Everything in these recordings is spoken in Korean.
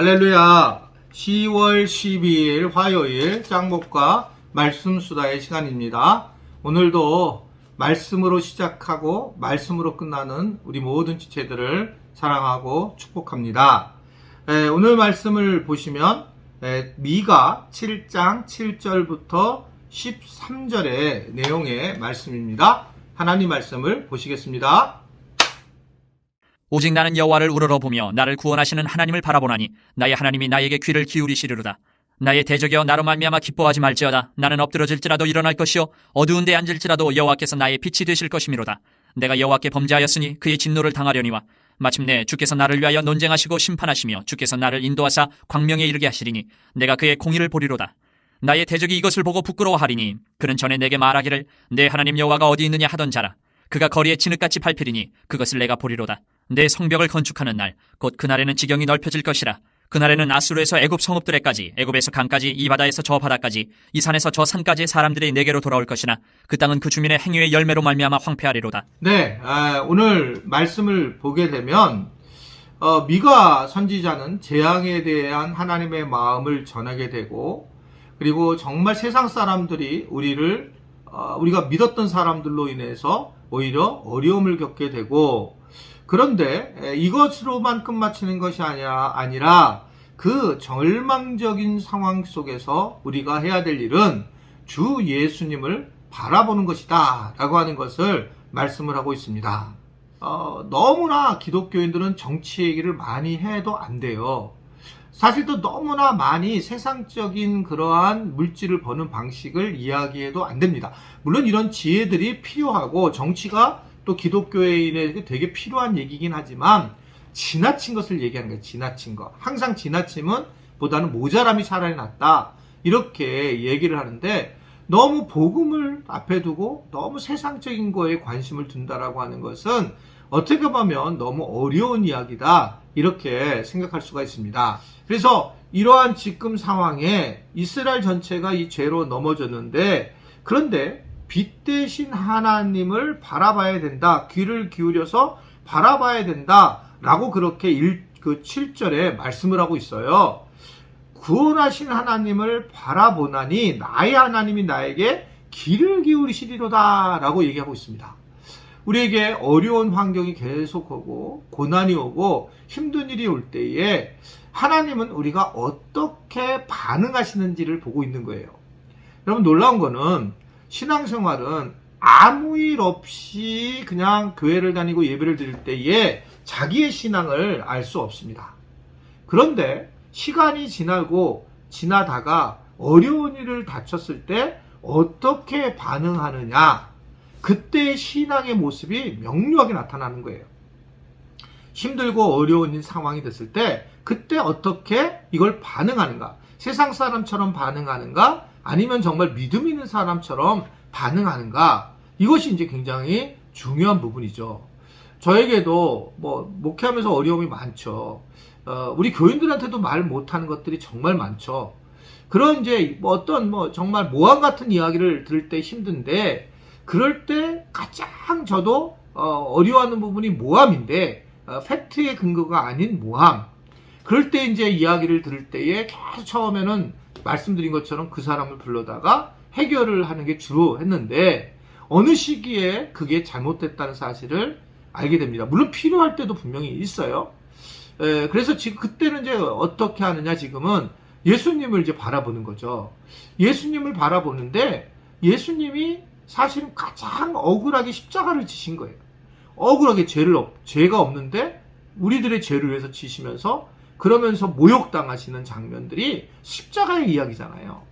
할렐루야. 10월 12일 화요일 짱목과 말씀 수다의 시간입니다. 오늘도 말씀으로 시작하고 말씀으로 끝나는 우리 모든 지체들을 사랑하고 축복합니다. 오늘 말씀을 보시면 미가 7장 7절부터 13절의 내용의 말씀입니다. 하나님 말씀을 보시겠습니다. 오직 나는 여호와를 우러러보며 나를 구원하시는 하나님을 바라보나니 나의 하나님이 나에게 귀를 기울이시리로다. 나의 대적이여 나로 말미암아 기뻐하지 말지어다. 나는 엎드러질지라도 일어날 것이요 어두운 데 앉을지라도 여호와께서 나의 빛이 되실 것이미로다. 내가 여호와께 범죄하였으니 그의 진노를 당하려니와 마침내 주께서 나를 위하여 논쟁하시고 심판하시며 주께서 나를 인도하사 광명에 이르게 하시리니 내가 그의 공의를 보리로다. 나의 대적이 이것을 보고 부끄러워하리니 그는 전에 내게 말하기를 내 하나님 여호와가 어디 있느냐 하던 자라. 그가 거리에 진흙같이 밟히리니 그것을 내가 보리로다. 내 성벽을 건축하는 날 곧 그날에는 지경이 넓혀질 것이라. 그날에는 아수르에서 애굽 성읍들에까지 애굽에서 강까지 이 바다에서 저 바다까지 이 산에서 저 산까지 사람들이 내게로 돌아올 것이나 그 땅은 그 주민의 행위의 열매로 말미암아 황폐하리로다. 네, 오늘 말씀을 보게 되면 미가 선지자는 재앙에 대한 하나님의 마음을 전하게 되고, 그리고 정말 세상 사람들이 우리가 믿었던 사람들로 인해서 오히려 어려움을 겪게 되고, 그런데 이것으로만 끝마치는 것이 아니라 그 절망적인 상황 속에서 우리가 해야 될 일은 주 예수님을 바라보는 것이다 라고 하는 것을 말씀을 하고 있습니다. 너무나 기독교인들은 정치 얘기를 많이 해도 안 돼요. 사실 또 너무나 많이 세상적인 그러한 물질을 버는 방식을 이야기해도 안 됩니다. 물론 이런 지혜들이 필요하고 정치가 또 기독교인에게 되게 필요한 얘기긴 하지만 지나친 것을 얘기하는 거예요. 지나친 거. 항상 지나침은 보다는 모자람이 차라리 낫다. 이렇게 얘기를 하는데, 너무 복음을 앞에 두고 너무 세상적인 거에 관심을 둔다라고 하는 것은 어떻게 보면 너무 어려운 이야기다. 이렇게 생각할 수가 있습니다. 그래서 이러한 지금 상황에 이스라엘 전체가 이 죄로 넘어졌는데, 그런데 빛 대신 하나님을 바라봐야 된다. 귀를 기울여서 바라봐야 된다. 라고 그렇게 7절에 말씀을 하고 있어요. 구원하신 하나님을 바라보나니 나의 하나님이 나에게 귀를 기울이시리로다. 라고 얘기하고 있습니다. 우리에게 어려운 환경이 계속 오고 고난이 오고 힘든 일이 올 때에 하나님은 우리가 어떻게 반응하시는지를 보고 있는 거예요. 여러분, 놀라운 거는 신앙생활은 아무 일 없이 그냥 교회를 다니고 예배를 드릴 때에 자기의 신앙을 알 수 없습니다. 그런데 시간이 지나다가 어려운 일을 닥쳤을 때 어떻게 반응하느냐, 그때의 신앙의 모습이 명료하게 나타나는 거예요. 힘들고 어려운 상황이 됐을 때 그때 어떻게 이걸 반응하는가, 세상 사람처럼 반응하는가, 아니면 정말 믿음 있는 사람처럼 반응하는가, 이것이 이제 굉장히 중요한 부분이죠. 저에게도 목회하면서 어려움이 많죠. 우리 교인들한테도 말 못하는 것들이 정말 많죠. 그런 이제 정말 모함 같은 이야기를 들을 때 힘든데, 그럴 때 가장 저도 어려워하는 부분이 모함인데, 팩트의 근거가 아닌 모함. 그럴 때 이제 이야기를 들을 때에 계속 처음에는 말씀드린 것처럼 그 사람을 불러다가 해결을 하는 게 주로 했는데, 어느 시기에 그게 잘못됐다는 사실을 알게 됩니다. 물론 필요할 때도 분명히 있어요. 그래서 지금 그때는 이제 어떻게 하느냐, 지금은 예수님을 이제 바라보는 거죠. 예수님을 바라보는데, 예수님이 사실은 가장 억울하게 십자가를 지신 거예요. 억울하게 죄가 없는데 우리들의 죄를 위해서 지시면서, 그러면서 모욕당하시는 장면들이 십자가의 이야기잖아요.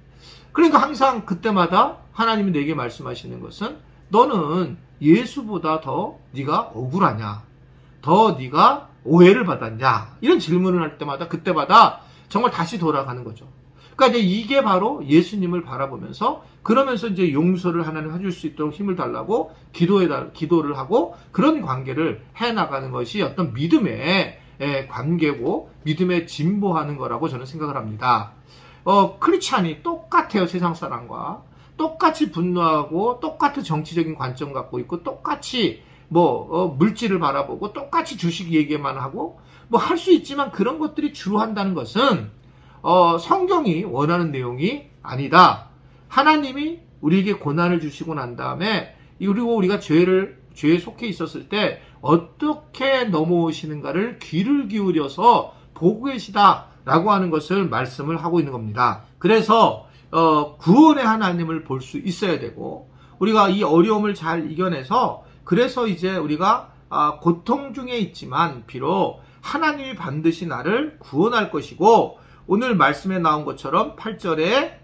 그러니까 항상 그때마다 하나님이 내게 말씀하시는 것은, 너는 예수보다 더 네가 억울하냐, 더 네가 오해를 받았냐, 이런 질문을 할 때마다 그때마다 정말 다시 돌아가는 거죠. 그러니까 이제 이게 바로 예수님을 바라보면서, 그러면서 이제 용서를 하나님 해줄 수 있도록 힘을 달라고 기도를 하고 그런 관계를 해나가는 것이 어떤 믿음의 관계고 믿음에 진보하는 거라고 저는 생각을 합니다. 크리스찬이 똑같아요. 세상 사람과 똑같이 분노하고 똑같은 정치적인 관점 갖고 있고 똑같이 물질을 바라보고 똑같이 주식 얘기만 하고 뭐 할 수 있지만 그런 것들이 주로 한다는 것은 성경이 원하는 내용이 아니다. 하나님이 우리에게 고난을 주시고 난 다음에 그리고 우리가 죄에 속해 있었을 때 어떻게 넘어오시는가를 귀를 기울여서 보고 계시다라고 하는 것을 말씀을 하고 있는 겁니다. 그래서 구원의 하나님을 볼 수 있어야 되고 우리가 이 어려움을 잘 이겨내서 그래서 이제 우리가 고통 중에 있지만 비록 하나님이 반드시 나를 구원할 것이고 오늘 말씀에 나온 것처럼 8절에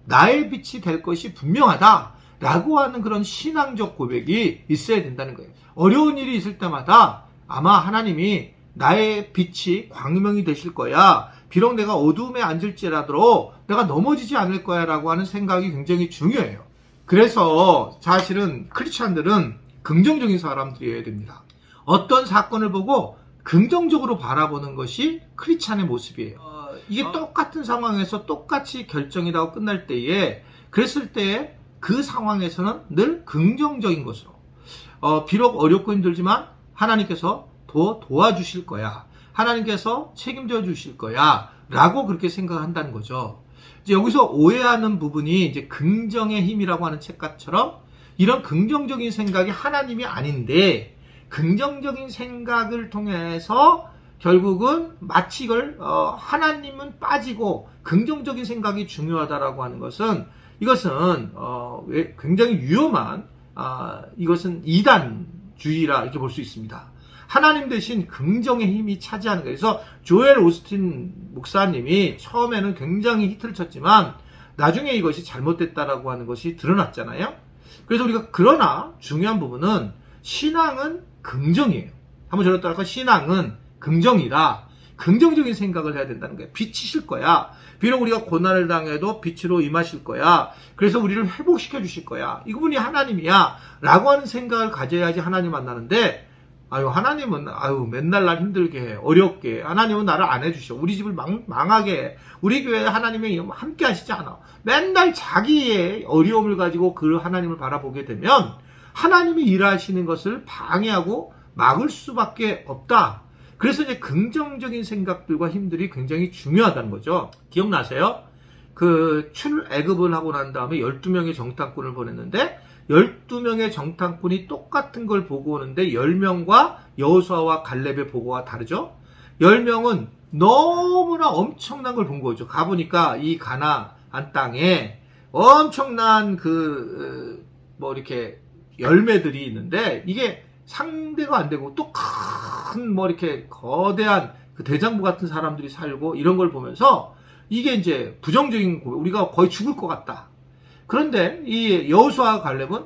나의 빛이 될 것이 분명하다 라고 하는 그런 신앙적 고백이 있어야 된다는 거예요. 어려운 일이 있을 때마다 아마 하나님이 나의 빛이 광명이 되실 거야. 비록 내가 어두움에 앉을지라도 내가 넘어지지 않을 거야 라고 하는 생각이 굉장히 중요해요. 그래서 사실은 크리스찬들은 긍정적인 사람들이어야 됩니다. 어떤 사건을 보고 긍정적으로 바라보는 것이 크리스찬의 모습이에요. 이게 똑같은 상황에서 똑같이 결정이 나고 끝날 때에 그랬을 때 그 상황에서는 늘 긍정적인 것으로 비록 어렵고 힘들지만 하나님께서 더 도와주실 거야. 하나님께서 책임져 주실 거야. 라고 그렇게 생각한다는 거죠. 이제 여기서 오해하는 부분이 이제 긍정의 힘이라고 하는 책처럼 이런 긍정적인 생각이 하나님이 아닌데 긍정적인 생각을 통해서 결국은 마치 이걸 하나님은 빠지고 긍정적인 생각이 중요하다라고 하는 것은 이것은 굉장히 위험한 이것은 이단주의라 이렇게 볼 수 있습니다. 하나님 대신 긍정의 힘이 차지하는 거예요. 그래서 조엘 오스틴 목사님이 처음에는 굉장히 히트를 쳤지만 나중에 이것이 잘못됐다라고 하는 것이 드러났잖아요. 그래서 우리가 그러나 중요한 부분은 신앙은 긍정이에요. 한번 저를 따라서 신앙은 긍정이다. 긍정적인 생각을 해야 된다는 거예요. 빛이실 거야. 비록 우리가 고난을 당해도 빛으로 임하실 거야. 그래서 우리를 회복시켜 주실 거야. 이분이 하나님이야. 라고 하는 생각을 가져야지 하나님 만나는데 하나님은 맨날 날 힘들게 해. 어렵게 해. 하나님은 나를 안 해주셔. 우리 집을 망하게 해. 우리 교회에 하나님이 함께 하시지 않아. 맨날 자기의 어려움을 가지고 그 하나님을 바라보게 되면 하나님이 일하시는 것을 방해하고 막을 수밖에 없다. 그래서 이제 긍정적인 생각들과 힘들이 굉장히 중요하다는 거죠. 기억나세요? 출애굽을 하고 난 다음에 12명의 정탐꾼을 보냈는데 12명의 정탐꾼이 똑같은 걸 보고 오는데 10명과 여호수아와 갈렙의 보고가 다르죠. 10명은 너무나 엄청난 걸 본 거죠. 가보니까 이 가나안 땅에 엄청난 이렇게 열매들이 있는데 이게 상대가 안 되고 또 큰 이렇게 거대한 대장부 같은 사람들이 살고 이런 걸 보면서 이게 이제 부정적인 고백, 우리가 거의 죽을 것 같다. 그런데 이 여호수아와 갈렙은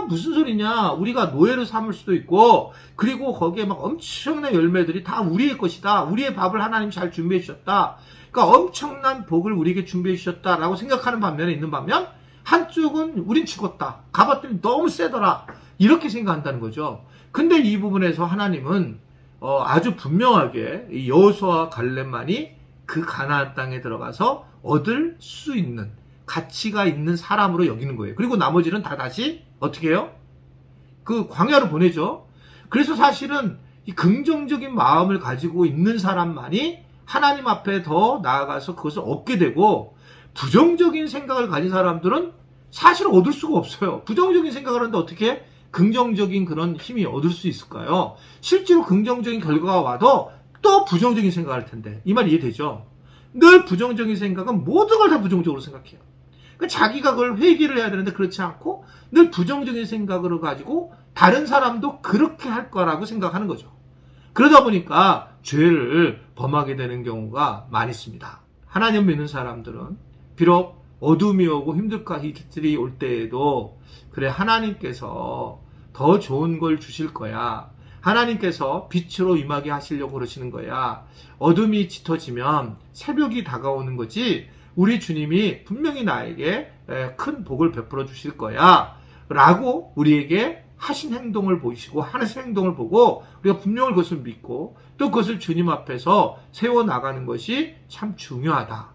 무슨 소리냐, 우리가 노예를 삼을 수도 있고 그리고 거기에 막 엄청난 열매들이 다 우리의 것이다. 우리의 밥을 하나님 잘 준비해 주셨다. 그러니까 엄청난 복을 우리에게 준비해 주셨다라고 생각하는 반면에 있는 반면 한쪽은 우린 죽었다. 가봤더니 너무 세더라. 이렇게 생각한다는 거죠. 근데 이 부분에서 하나님은 아주 분명하게 이 여호수아와 갈렙만이 그 가나안 땅에 들어가서 얻을 수 있는 가치가 있는 사람으로 여기는 거예요. 그리고 나머지는 다 다시 어떻게 해요? 그 광야로 보내죠. 그래서 사실은 이 긍정적인 마음을 가지고 있는 사람만이 하나님 앞에 더 나아가서 그것을 얻게 되고 부정적인 생각을 가진 사람들은 사실 얻을 수가 없어요. 부정적인 생각을 하는데 어떻게 긍정적인 그런 힘이 얻을 수 있을까요? 실제로 긍정적인 결과가 와도 또 부정적인 생각을 할 텐데 이 말 이해되죠? 늘 부정적인 생각은 모든 걸 다 부정적으로 생각해요. 그러니까 자기가 그걸 회개를 해야 되는데 그렇지 않고 늘 부정적인 생각으로 가지고 다른 사람도 그렇게 할 거라고 생각하는 거죠. 그러다 보니까 죄를 범하게 되는 경우가 많이 있습니다. 하나님 믿는 사람들은 비록 어둠이 오고 힘들이 올 때에도 그래, 하나님께서 더 좋은 걸 주실 거야. 하나님께서 빛으로 임하게 하시려고 그러시는 거야. 어둠이 짙어지면 새벽이 다가오는 거지 우리 주님이 분명히 나에게 큰 복을 베풀어 주실 거야 라고 우리에게 하신 행동을 보시고 하신 행동을 보고 우리가 분명히 그것을 믿고 또 그것을 주님 앞에서 세워나가는 것이 참 중요하다.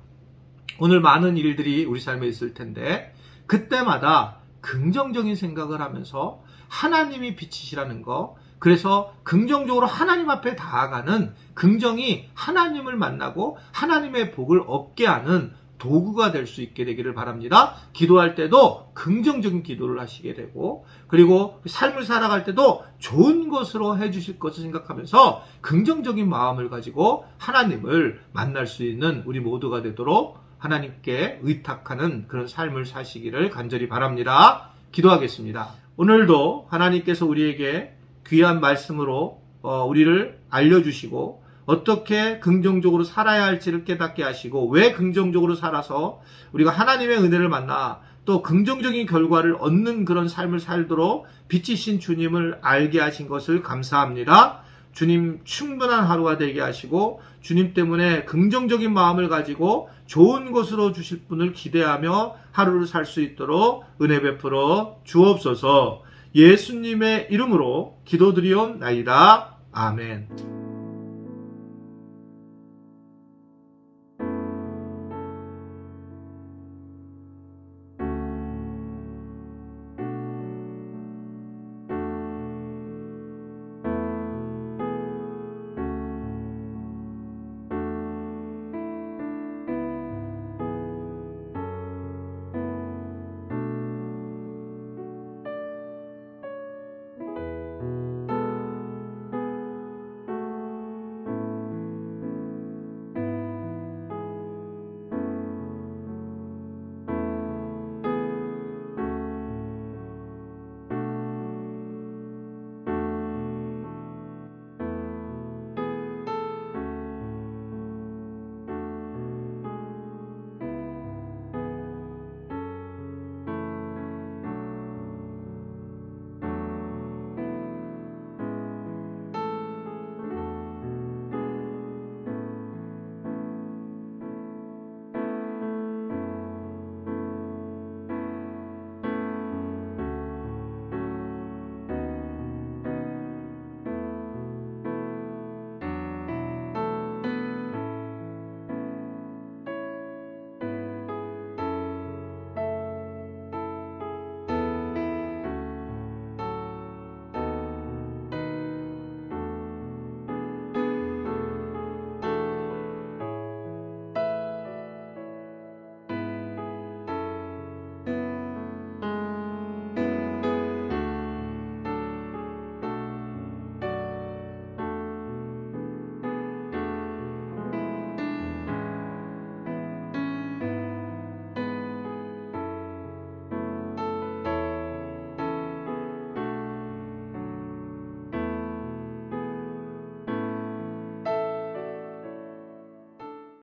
오늘 많은 일들이 우리 삶에 있을 텐데 그때마다 긍정적인 생각을 하면서 하나님이 빛이시라는 거. 그래서 긍정적으로 하나님 앞에 나아가는 긍정이 하나님을 만나고 하나님의 복을 얻게 하는 도구가 될 수 있게 되기를 바랍니다. 기도할 때도 긍정적인 기도를 하시게 되고, 그리고 삶을 살아갈 때도 좋은 것으로 해주실 것을 생각하면서 긍정적인 마음을 가지고 하나님을 만날 수 있는 우리 모두가 되도록 하나님께 의탁하는 그런 삶을 사시기를 간절히 바랍니다. 기도하겠습니다. 오늘도 하나님께서 우리에게 귀한 말씀으로 우리를 알려주시고 어떻게 긍정적으로 살아야 할지를 깨닫게 하시고 왜 긍정적으로 살아서 우리가 하나님의 은혜를 만나 또 긍정적인 결과를 얻는 그런 삶을 살도록 빛이신 주님을 알게 하신 것을 감사합니다. 주님 충분한 하루가 되게 하시고 주님 때문에 긍정적인 마음을 가지고 좋은 것으로 주실 분을 기대하며 하루를 살 수 있도록 은혜 베풀어 주옵소서. 예수님의 이름으로 기도드리옵나이다. 아멘.